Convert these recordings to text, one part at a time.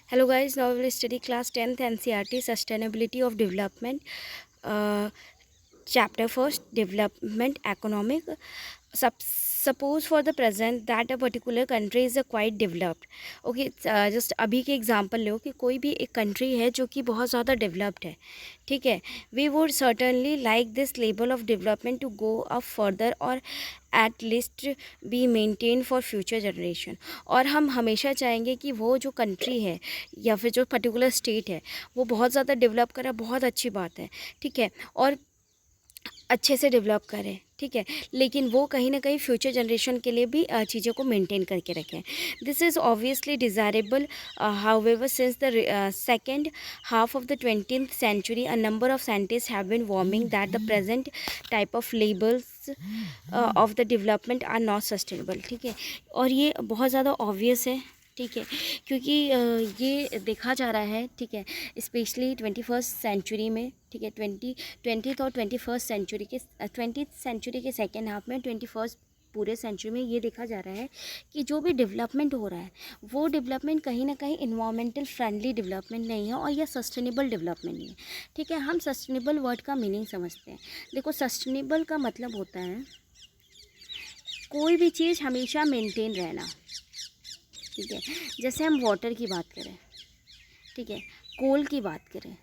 Hello guys, now we will study class 10th NCERT Sustainability of Development, uh, chapter first, Development Economic. Suppose for the present that a particular country is quite developed. Okay, just अभी के example लो कि कोई भी एक country है जो कि बहुत ज़्यादा डेवलप्ड है, ठीक है. We would certainly like this level of development to go up further और at least be maintain for future generation. और हम हमेशा चाहेंगे कि वो जो कंट्री है या फिर जो पर्टिकुलर स्टेट है वो बहुत ज़्यादा डेवलप करे, बहुत अच्छी बात है, ठीक है, और अच्छे से डेवलप करें, ठीक है, लेकिन वो कहीं ना कहीं फ्यूचर जनरेशन के लिए भी चीज़ों को मेंटेन करके रखें. This is obviously desirable. However since the second half of the 20th century a number of scientists have been warning that the present type of labels of the development are not sustainable. ठीक है, और ये बहुत ज़्यादा obvious है, ठीक है, क्योंकि ये देखा जा रहा है, ठीक है, स्पेशली 21st सेंचुरी में, ठीक है, 20th और 21st सेंचुरी के 20th सेंचुरी के सेकेंड हाफ में 21st पूरे सेंचुरी में ये देखा जा रहा है कि जो भी डेवलपमेंट हो रहा है वो डेवलपमेंट कहीं ना कहीं इन्वायरमेंटल फ्रेंडली डेवलपमेंट नहीं है और यह सस्टेनेबल डेवलपमेंट नहीं है. ठीक है, हम सस्टेनेबल वर्ड का मीनिंग समझते हैं. देखो, सस्टेनेबल का मतलब होता है कोई भी चीज़ हमेशा मेंटेन रहना, ठीक है. जैसे हम वाटर की बात करें, ठीक है, कोल की बात करें,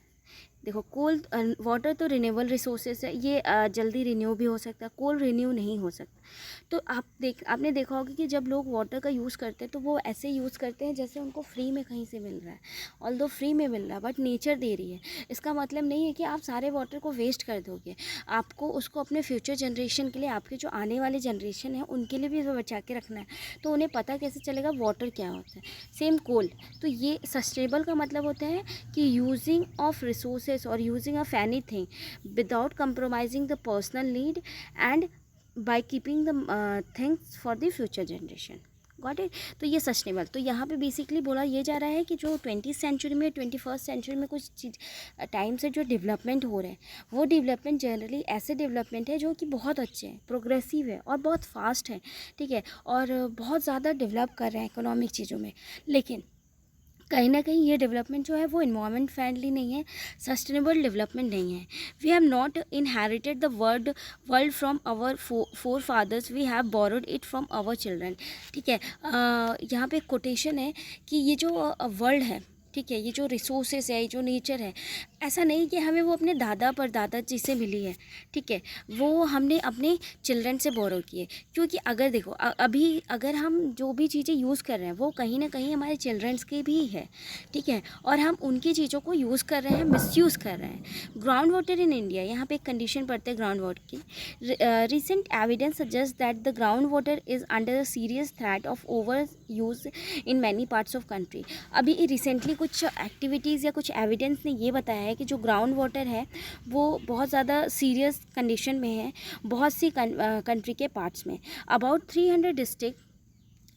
देखो कोल वाटर तो रिन्यूएबल रिसोर्सेज है, ये जल्दी रिन्यू भी हो सकता है, कोल रिन्यू नहीं हो सकता. तो आपने देखा होगा कि जब लोग वाटर का यूज़ करते हैं तो वो ऐसे यूज़ करते हैं जैसे उनको फ्री में कहीं से मिल रहा है. ऑल्दो फ्री में मिल रहा है बट नेचर दे रही है. इसका मतलब नहीं है कि आप सारे वाटर को वेस्ट कर दोगे, आपको उसको अपने फ्यूचर जनरेशन के लिए, आपके जो आने वाली जनरेशन है उनके लिए भी बचा के रखना है. तो उन्हें पता कैसे चलेगा वाटर क्या होता है. सेम कोल. तो ये सस्टेनेबल का मतलब होता है कि यूजिंग ऑफ रिसोर्सेज और using of anything without compromising the personal need and by keeping the things for the future generation. Got it. तो ये सस्टेनेबल. तो यहाँ पे बेसिकली बोला ये जा रहा है कि जो 20th सेंचुरी में 21st सेंचुरी में कुछ चीज़ टाइम से जो डेवलपमेंट हो रहे हैं वो डेवलपमेंट जनरली ऐसे डेवलपमेंट है जो कि बहुत अच्छे हैं, प्रोग्रेसिव है और बहुत फास्ट है, ठीक है, और बहुत ज़्यादा डेवलप कर रहे हैं इकोनॉमिक चीज़ों में. लेकिन कहीं ना कहीं ये डेवलपमेंट जो है वो इन्वायरमेंट फ्रेंडली नहीं है, सस्टेनेबल डेवलपमेंट नहीं है. We have not inherited the world from our forefathers, we have borrowed it from our children. ठीक है, यहाँ पे कोटेशन है कि ये जो वर्ल्ड है, ठीक है, ये जो रिसोर्सेज है, ये जो नेचर है, ऐसा नहीं कि हमें वो अपने दादा परदादा जी से मिली है, ठीक है, वो हमने अपने चिल्ड्रन से बोरो किए. क्योंकि अगर देखो अभी अगर हम जो भी चीज़ें यूज़ कर रहे हैं वो कहीं ना कहीं हमारे चिल्ड्रंस की भी है, ठीक है, और हम उनकी चीज़ों को यूज़ कर रहे हैं, मिसयूज़ कर रहे हैं. ग्राउंड वाटर इन इंडिया, यहाँ पे एक कंडीशन पड़ते हैं ग्राउंड वाटर की. Recent evidence suggest that the ground water is under a serious threat of over use in many parts of country. अभी रिसेंटली कुछ एक्टिविटीज़ या कुछ एविडेंस ने ये बताया है कि जो ग्राउंड वाटर है वो बहुत ज़्यादा सीरियस कंडीशन में है बहुत सी कंट्री के पार्ट्स में. About 300 district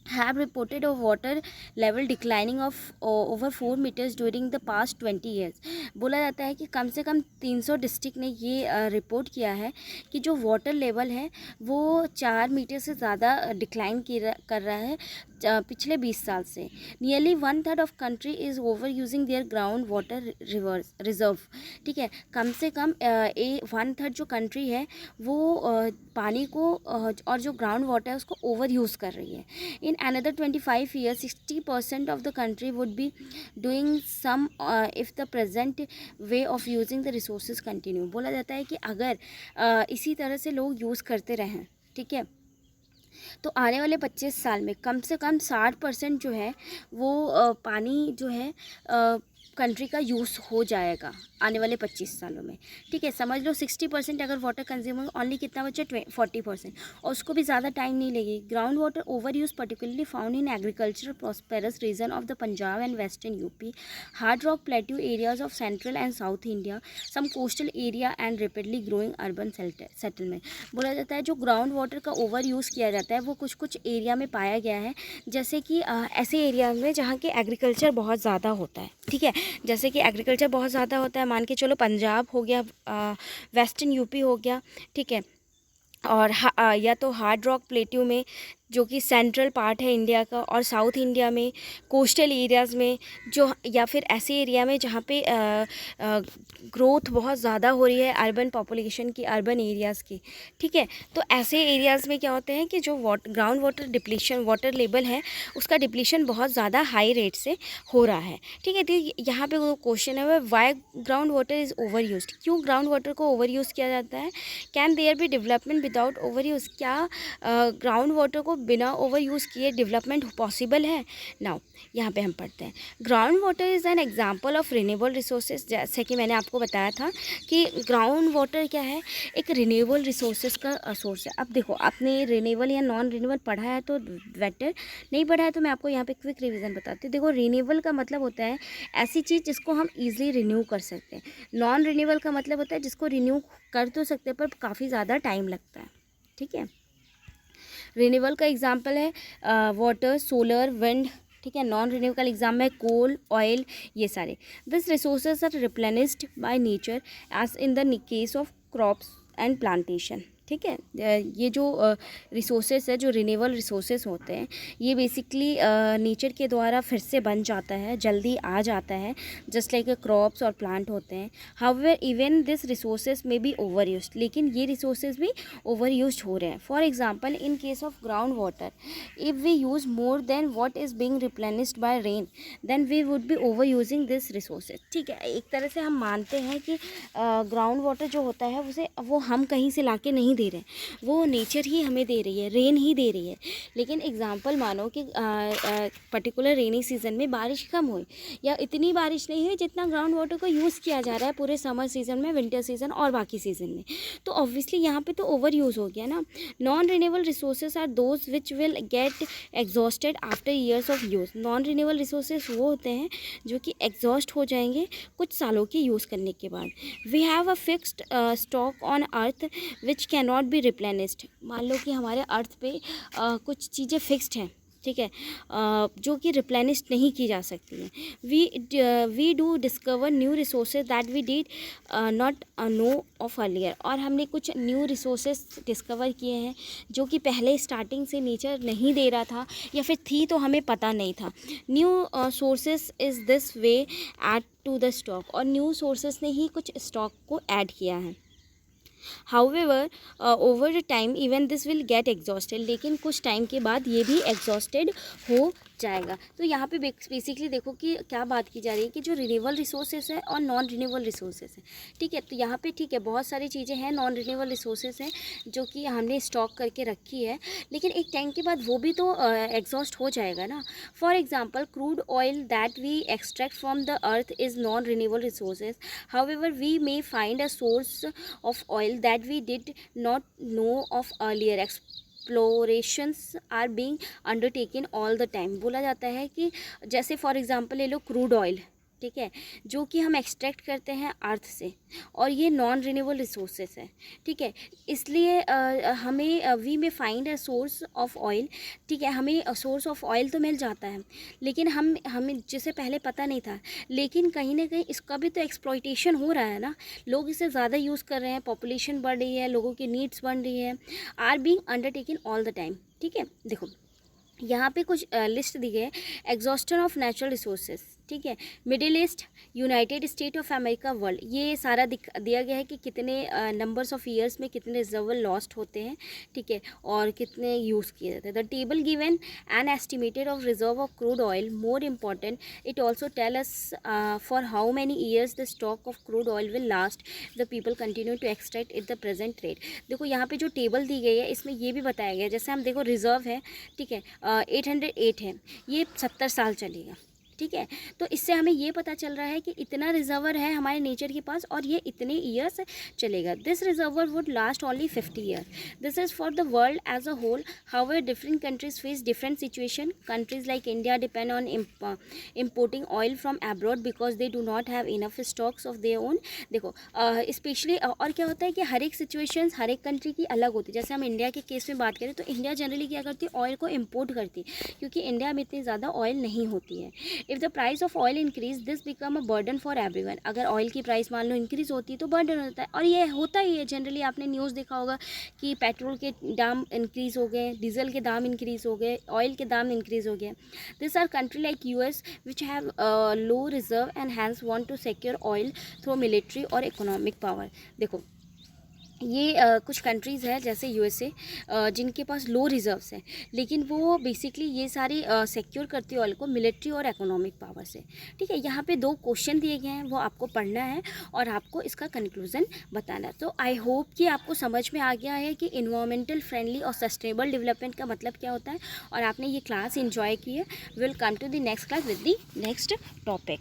have reported a water level declining of over 4 meters during the past 20 years. बोला जाता है कि कम से कम 300 डिस्ट्रिक्ट ने ये रिपोर्ट किया है कि जो वाटर लेवल है वो 4 मीटर से ज़्यादा डिक्लाइन कर रहा है पिछले 20 साल से. Nearly 1/3 of country is over using their ground water reserve. ठीक है, कम से कम 1/3 जो कंट्री है वो पानी को और जो ग्राउंड वाटर है उसको ओवर यूज़ कर रही है. इन another 25 years 60% of the country would be doing some if the present way of using the resources continue. बोला जाता है कि अगर इसी तरह से लोग यूज़ करते रहें, ठीक है, तो आने वाले 25 साल में कम से कम 60% जो है वो पानी जो है कंट्री का यूज़ हो जाएगा आने वाले 25 सालों में. ठीक है, समझ लो 60% अगर वाटर कंज्यूम ओनली कितना बचे 40%, और उसको भी ज़्यादा टाइम नहीं लगेगी. Ground water over use particularly found in agriculture prosperous region of the Punjab and western UP, hard rock plateau areas of central and south India, some coastal area and rapidly growing urban settlement. बोला जाता है जो ground water का over use किया जाता है वो कुछ कुछ एरिया में पाया गया है, जैसे कि ऐसे एरिया में जहाँ के एग्रीकल्चर बहुत ज़्यादा होता है. ठीक है, जैसे कि एग्रीकल्चर बहुत ज़्यादा होता है, मान के चलो पंजाब हो गया, वेस्टर्न यूपी हो गया, ठीक है, और या तो हार्ड रॉक प्लेट्यू में जो कि सेंट्रल पार्ट है इंडिया का, और साउथ इंडिया में कोस्टल एरियाज़ में जो, या फिर ऐसे एरिया में जहाँ पे ग्रोथ बहुत ज़्यादा हो रही है अर्बन पॉपुलेशन की, अर्बन एरियाज़ की, ठीक है। तो ऐसे एरियाज़ में क्या होते हैं कि जो ground water depletion, water level है उसका डिप्लीशन बहुत ज़्यादा हाई रेट से हो रहा है, ठीक है। तो यहाँ पे क्वेश्चन है, why ground water is over use, क्यों ग्राउंड वाटर को ओवर यूज़ किया जाता है। Can there be development without over use, क्या ग्राउंड वाटर को बिना ओवर यूज़ किए डेवलपमेंट पॉसिबल है। नाउ यहाँ पे हम पढ़ते हैं, ground water is an example of renewable resources. जैसे कि मैंने आपको बताया था कि ग्राउंड वाटर क्या है, एक रिन्यूएबल रिसोर्सेज का सोर्स है। अब देखो, आपने रिन्यूएबल या नॉन रिन्यूएबल पढ़ा है तो बेटर, नहीं पढ़ा है तो मैं आपको यहाँ पे क्विक रिवीजन बताती हूँ। देखो, रिन्यूएबल का मतलब होता है ऐसी चीज़ जिसको हम ईजिली रिन्यू कर सकते हैं। नॉन रिन्यूएबल का मतलब होता है जिसको रिन्यू कर तो सकते हैं पर काफ़ी ज़्यादा टाइम लगता है, ठीक है। रिन्यूएबल का एग्जाम्पल है वाटर, सोलर, विंड, ठीक है। नॉन रिन्यूएबल एग्जाम है कोल, ऑयल, ये सारे। This resources are replenished by nature as in the case of crops and plantation, ठीक है। ये जो रिसोर्सेज है, जो रिन्यूएबल रिसोर्सेज होते हैं, ये बेसिकली नेचर के द्वारा फिर से बन जाता है, जल्दी आ जाता है, जस्ट लाइक क्रॉप्स और प्लांट होते हैं। However even this resources may be over use, लेकिन ये रिसोर्सेज भी ओवर यूज हो रहे हैं। For example, in case of ground water, if we use more than what is being replenished by rain, then we would be over using this resources, ठीक है। एक तरह से हम मानते हैं कि ग्राउंड वाटर जो होता है वो हम कहीं से ला के नहीं दे रहे हैं, वो नेचर ही हमें दे रही है, रेन ही दे रही है। लेकिन एग्जांपल मानो कि पर्टिकुलर रेनी सीज़न में बारिश कम हुई या इतनी बारिश नहीं हुई जितना ग्राउंड वाटर को यूज़ किया जा रहा है पूरे समर सीज़न में, विंटर सीज़न और बाकी सीज़न में, तो ऑब्वियसली यहाँ पे तो ओवर यूज़ हो गया ना। Non renewable resources are those which will get exhausted after years of use. Non renewable resources वो होते हैं जो कि एग्जॉस्ट हो जाएंगे कुछ सालों के यूज़ करने के बाद। We have a fixed stock on earth which can not be replenished. मान लो कि हमारे अर्थ पे कुछ चीज़ें फिक्स्ड हैं, ठीक है, जो कि रिप्लेनिस्ड नहीं की जा सकती हैं। We do discover new resources that we did not know of earlier. और हमने कुछ न्यू रिसोर्सेज डिस्कवर किए हैं जो कि पहले स्टार्टिंग से नेचर नहीं दे रहा था या फिर थी तो हमें पता नहीं था। New sources is this way add to the stock, और न्यू सोर्सेज ने ही कुछ स्टॉक को ऐड किया है। However, over the time even this will get exhausted, लेकिन कुछ टाइम के बाद ये भी एग्जॉस्टेड हो जाएगा। तो यहाँ पे बेसिकली देखो कि क्या बात की जा रही है कि जो रिन्यूएबल रिसोर्सेज है और नॉन रिन्यूएबल रिसोर्सेज है, ठीक है। तो यहाँ पे ठीक है, बहुत सारी चीज़ें हैं नॉन रिन्यूएबल रिसोर्सेज हैं जो कि हमने स्टॉक करके रखी है, लेकिन एक टाइम के बाद वो भी तो एग्जॉस्ट हो जाएगा ना। For example, crude oil that we extract from the earth is non renewable resources. However we may find a source of oil that we did not know of earlier. Explorations are being undertaken all the time। बोला जाता है कि जैसे for example ले लो crude oil, ठीक है, जो कि हम एक्सट्रैक्ट करते हैं अर्थ से, और ये नॉन रिन्यूएबल रिसोर्सेज है, ठीक है। इसलिए हमें वी में find a source of oil, ठीक है, हमें सोर्स ऑफ ऑयल तो मिल जाता है, लेकिन हमें जिसे पहले पता नहीं था, लेकिन कहीं ना कहीं इसका भी तो एक्सप्लॉइटेशन हो रहा है ना। लोग इसे ज़्यादा यूज़ कर रहे हैं, पॉपुलेशन बढ़ रही है, लोगों की नीड्स बढ़ रही है, are being undertaken all the time, ठीक है। देखो यहाँ पे कुछ लिस्ट दी गई है, एग्जॉस्शन ऑफ नेचुरल रिसोर्सेज, ठीक है, middle east, United state of America, world, ये सारा दिया गया है कि कितने नंबर्स ऑफ ईयर्स में कितने रिजर्वर लॉस्ट होते हैं, ठीक है, और कितने यूज़ किए जाते हैं। The table given an estimated of reserve of crude oil, more important it also tell us for how many years the stock of crude oil will last the people continue to extract it the present rate. देखो यहाँ पे जो table दी गई है इसमें ये भी बताया गया है, जैसे हम देखो रिजर्व है, ठीक है, 808 है, ये 70 साल चलेगा, ठीक है। तो इससे हमें ये पता चल रहा है कि इतना रिजर्वर है हमारे नेचर के पास और ये इतने ईयर्स चलेगा। This reservoir would last only 50 year. This is for the world as a whole. However different countries face different situation. Countries like India depend on importing oil from abroad because they do not have enough stocks of their own. देखो specially और क्या होता है कि हर एक situation हर एक country की अलग होती है। जैसे हम इंडिया के केस में बात करें तो इंडिया जनरली क्या करती है, ऑयल को इम्पोर्ट करती है, क्योंकि इंडिया में इतनी ज़्यादा ऑयल नहीं होती है। If the price of oil increase this become a burden for everyone. अगर ऑयल की प्राइस मान लो इंक्रीज होती है तो बर्डन होता है, और ये होता ही है जनरली। आपने न्यूज़ देखा होगा कि पेट्रोल के दाम इंक्रीज़ हो गए, डीजल के दाम इंक्रीज़ हो गए, ऑयल के दाम इंक्रीज़ हो गए। This are country like US which have low reserve and hence want to secure oil through military और इकोनॉमिक पावर। देखो ये कुछ कंट्रीज़ है जैसे यूएसए जिनके पास लो रिजर्व्स हैं, लेकिन वो बेसिकली ये सारी सिक्योर करती है ऑयल को मिलिट्री और इकोनॉमिक पावर से। ठीक है, यहाँ पे 2 क्वेश्चन दिए गए हैं, वो आपको पढ़ना है और आपको इसका कंक्लूजन बताना है। तो आई होप कि आपको समझ में आ गया है कि इन्वायरमेंटल फ्रेंडली और सस्टेनेबल डेवलपमेंट का मतलब क्या होता है, और आपने ये क्लास इन्जॉय की है। Will come to the next class with the next topic.